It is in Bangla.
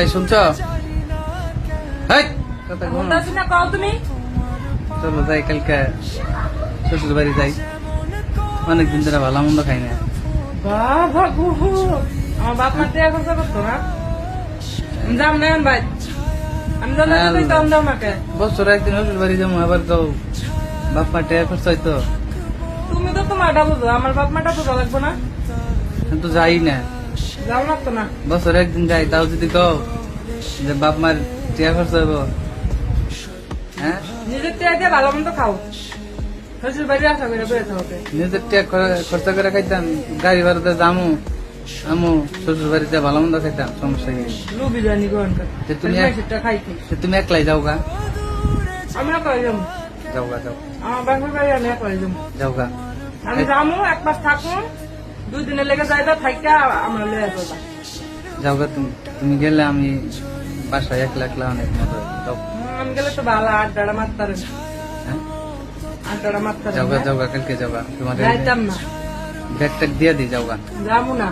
এই শুনছ? চলো যাই কালকে শ্বশুর বাড়ি যাই, অনেকদিন ধরে ভালো মন্দ খাই না। বাবা গো, আমার বাপ মা টাকা খরচা করতো না? যাম না ভাই, আমি জানলাম মাকে বছর একদিন শ্বশুর বাড়ি যাবো, আবার তো বাপ মা টেয়া খরচ হয়তো। তুমি তো তোমারটা বুঝো, আমার বাপ মাটা বোঝা লাগবো না? আমি তো যাই না, যাও লাগতো না। বছর একদিন যাই, তাও যদি কও যে বাপ মার টেয়া খরচ হইব, হ্যাঁ নিজের টাকা দিয়ে ভালো মন্দ খাও, শ্বশুর বাড়ি আশা করে বেরোতে হবে। নিজের টেয়া খরচা করে খাইতাম, গাড়ি ভাড়াতে যামু আমু, শ্বশুর বাড়িতে ভালো মন্দ খাইতাম, সমস্যা কি? লুবি জানি গ্রহণ যে তুমি সেটা খাইতে তুমি একলাই যাও গা, আমি করে যাবো, যাও গা, যাও আমার বাপের বাড়ি আমি করে যাবো। যাও গা। আমি যাবো, এক মাস থাকুন, 2 দিনের লেগে যাইবা, থাইকা আমরা লেগে যাবা। যাও গা, তুমি গেলে আমি বাসায় একলা একলা অনেক মজা হবে। যাও। আমি গেলে তো ভালো আড্ডাটা মারতারেন, হ্যাঁ আড্ডাটা মারতারেন। যাও গা, যাও গা, কালকে যাও গা, তোমার যাইতাম না, ব্যাগ ট্যাগ দিয়ে দিই, যাও গা। যাবো না।